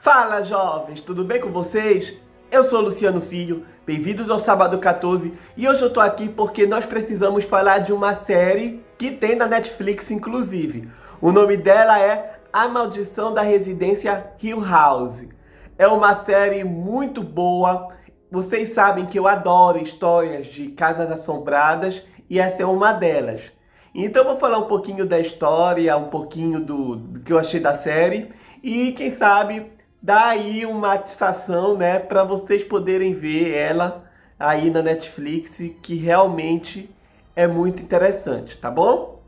Fala, jovens, tudo bem com vocês? Eu sou Luciano Filho, bem-vindos ao Sábado 14 e hoje eu tô aqui porque nós precisamos falar de uma série que tem na Netflix, inclusive. O nome dela é A Maldição da Residência Hill House. É uma série muito boa, vocês sabem que eu adoro histórias de casas assombradas e essa é uma delas. Então eu vou falar um pouquinho da história, um pouquinho do que eu achei da série e quem sabe dá aí uma atiçação, né, para vocês poderem ver ela aí na Netflix, que realmente é muito interessante, tá bom?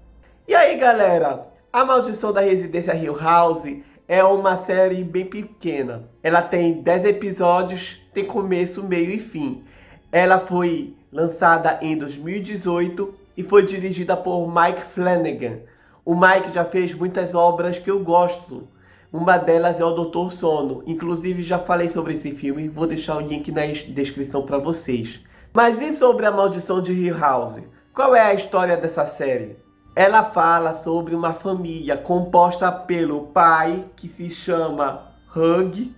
E aí, galera, A Maldição da Residência Hill House é uma série bem pequena. Ela tem 10 episódios, tem começo, meio e fim. Ela foi lançada em 2018 e foi dirigida por Mike Flanagan. O Mike já fez muitas obras que eu gosto. Uma delas é o Doutor Sono. Inclusive já falei sobre esse filme, vou deixar o link na descrição para vocês. Mas e sobre A Maldição de Hill House? Qual é a história dessa série? Ela fala sobre uma família composta pelo pai, que se chama Hugh,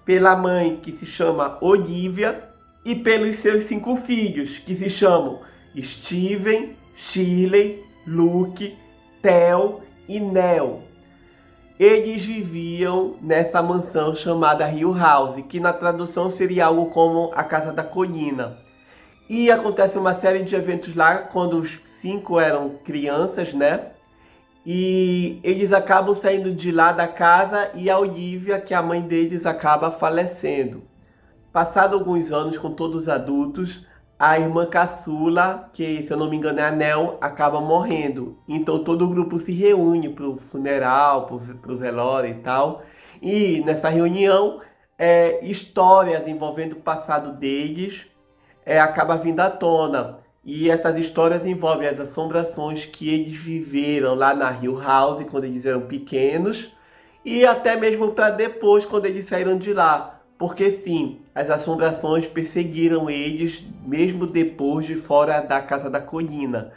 pela mãe, que se chama Olivia, e pelos seus 5 filhos, que se chamam Steven, Shirley, Luke, Theo e Nell. Eles viviam nessa mansão chamada Hill House, que na tradução seria algo como a Casa da Colina. E acontece uma série de eventos lá, quando os 5 eram crianças, né? E eles acabam saindo de lá da casa e a Olivia, que é a mãe deles, acaba falecendo. Passado alguns anos com todos os adultos, a irmã caçula, que se eu não me engano é a Nell, acaba morrendo. Então todo o grupo se reúne para o funeral, para o velório e tal. E nessa reunião, histórias envolvendo o passado deles acaba vindo à tona. E essas histórias envolvem as assombrações que eles viveram lá na Hill House quando eles eram pequenos. E até mesmo para depois, quando eles saíram de lá. Porque sim, as assombrações perseguiram eles mesmo depois de fora da Casa da Colina.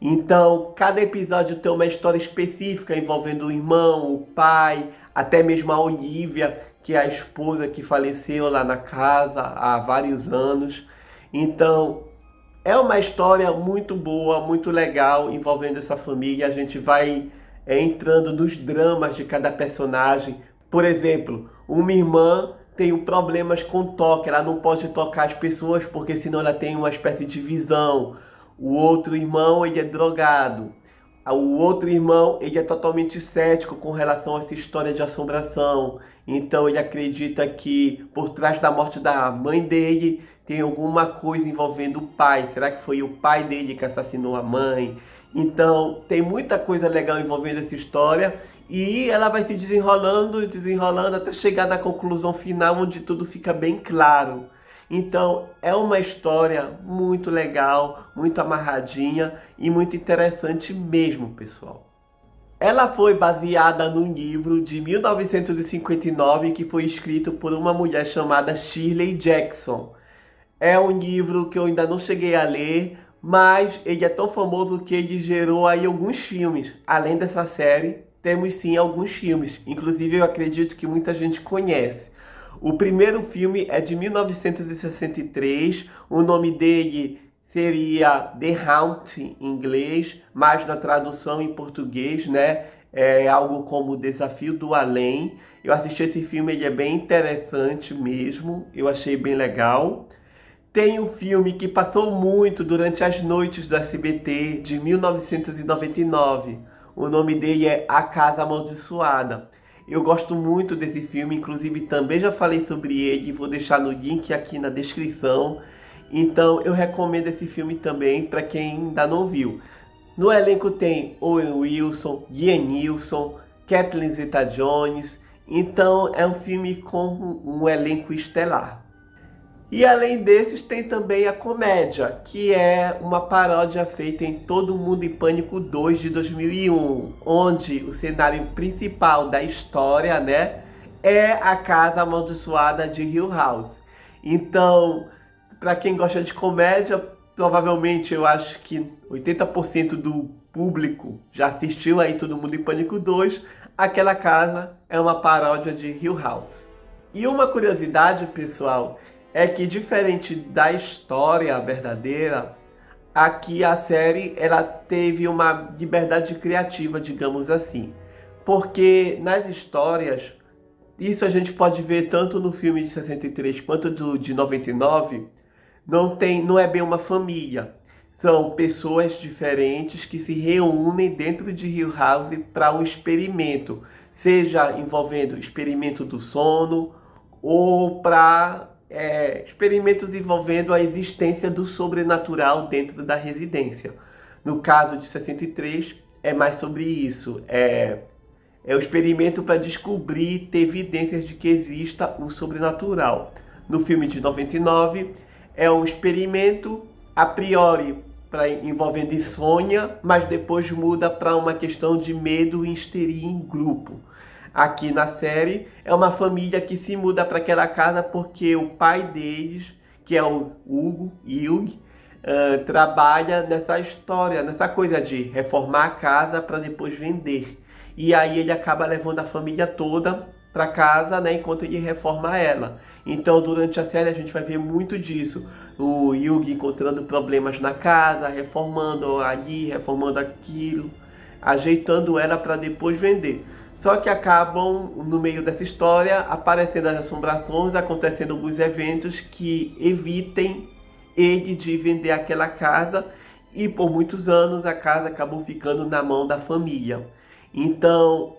Então, cada episódio tem uma história específica envolvendo o irmão, o pai, até mesmo a Olivia, que é a esposa que faleceu lá na casa há vários anos. Então, é uma história muito boa, muito legal envolvendo essa família. A gente vai entrando nos dramas de cada personagem. Por exemplo, uma irmã tem problemas com toque, ela não pode tocar as pessoas porque senão ela tem uma espécie de visão. O outro irmão, ele é drogado. O outro irmão, ele é totalmente cético com relação a essa história de assombração. Então ele acredita que por trás da morte da mãe dele tem alguma coisa envolvendo o pai. Será que foi o pai dele que assassinou a mãe? Então tem muita coisa legal envolvendo essa história. E ela vai se desenrolando, desenrolando até chegar na conclusão final onde tudo fica bem claro. Então é uma história muito legal, muito amarradinha e muito interessante mesmo, pessoal. Ela foi baseada num livro de 1959 que foi escrito por uma mulher chamada Shirley Jackson. É um livro que eu ainda não cheguei a ler, mas ele é tão famoso que ele gerou aí alguns filmes. Além dessa série, temos sim alguns filmes, inclusive eu acredito que muita gente conhece. O primeiro filme é de 1963, o nome dele seria The Haunt em inglês, mas na tradução em português, né, é algo como Desafio do Além. Eu assisti esse filme, ele é bem interessante mesmo, eu achei bem legal. Tem um filme que passou muito durante as noites do SBT, de 1999. O nome dele é A Casa Amaldiçoada. Eu gosto muito desse filme, inclusive também já falei sobre ele, vou deixar no link aqui na descrição. Então eu recomendo esse filme também para quem ainda não viu. No elenco tem Owen Wilson, Liam Neeson, Kathleen Zeta-Jones. Então é um filme com um elenco estelar. E além desses tem também a comédia, que é uma paródia feita em Todo Mundo em Pânico 2 de 2001, onde o cenário principal da história, né, é a Casa Amaldiçoada de Hill House. Então, para quem gosta de comédia, provavelmente eu acho que 80% do público já assistiu aí Todo Mundo em Pânico 2. Aquela casa é uma paródia de Hill House. E uma curiosidade, pessoal, é que diferente da história verdadeira, aqui a série ela teve uma liberdade criativa, digamos assim. Porque nas histórias, isso a gente pode ver tanto no filme de 63 quanto do de 99, não é bem uma família. São pessoas diferentes que se reúnem dentro de Hill House para um experimento, seja envolvendo experimento do sono ou para experimentos envolvendo a existência do sobrenatural dentro da residência. No caso de 63, é mais sobre isso. É o experimento para descobrir, ter evidências de que exista o sobrenatural. No filme de 99, é um experimento a priori envolvendo insônia, mas depois muda para uma questão de medo e histeria em grupo. Aqui na série, é uma família que se muda para aquela casa porque o pai deles, que é o Hugh, trabalha nessa história, nessa coisa de reformar a casa para depois vender. E aí ele acaba levando a família toda para casa, né, enquanto ele reforma ela. Então durante a série a gente vai ver muito disso. O Hugh encontrando problemas na casa, reformando ali, reformando aquilo, ajeitando ela para depois vender. Só que acabam, no meio dessa história, aparecendo as assombrações, acontecendo alguns eventos que evitem ele de vender aquela casa. E por muitos anos a casa acabou ficando na mão da família. Então,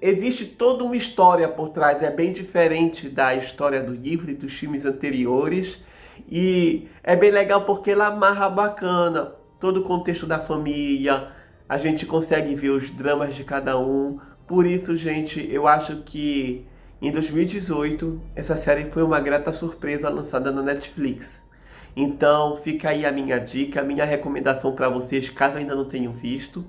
existe toda uma história por trás, é bem diferente da história do livro e dos filmes anteriores. E é bem legal porque ela amarra bacana todo o contexto da família, a gente consegue ver os dramas de cada um. Por isso, gente, eu acho que em 2018 essa série foi uma grata surpresa lançada na Netflix. Então fica aí a minha dica, a minha recomendação para vocês, caso ainda não tenham visto.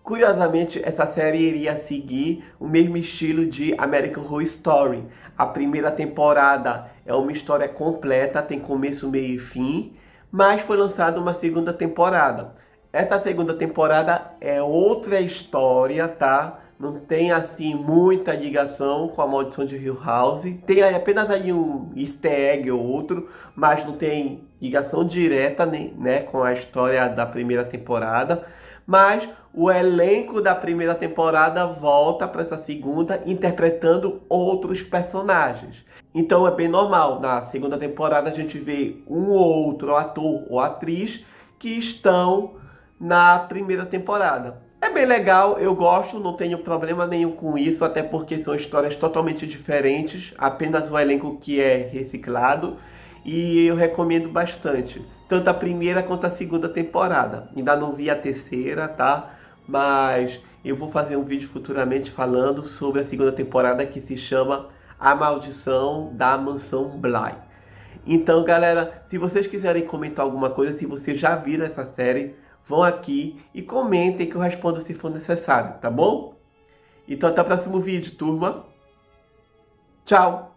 Curiosamente, essa série iria seguir o mesmo estilo de American Horror Story. A primeira temporada é uma história completa, tem começo, meio e fim, mas foi lançada uma segunda temporada. Essa segunda temporada é outra história, tá? Não tem, assim, muita ligação com a Maldição de Hill House. Tem apenas aí um easter egg ou outro, mas não tem ligação direta, né, com a história da primeira temporada. Mas o elenco da primeira temporada volta para essa segunda interpretando outros personagens. Então é bem normal, na segunda temporada a gente vê um ou outro ator ou atriz que estão na primeira temporada. É bem legal, eu gosto, não tenho problema nenhum com isso, até porque são histórias totalmente diferentes, apenas o elenco que é reciclado. E eu recomendo bastante, tanto a primeira quanto a segunda temporada. Ainda não vi a terceira, tá? Mas eu vou fazer um vídeo futuramente falando sobre a segunda temporada, que se chama A Maldição da Mansão Bly. Então, galera, se vocês quiserem comentar alguma coisa, se vocês já viram essa série, vão aqui e comentem que eu respondo se for necessário, tá bom? Então até o próximo vídeo, turma. Tchau!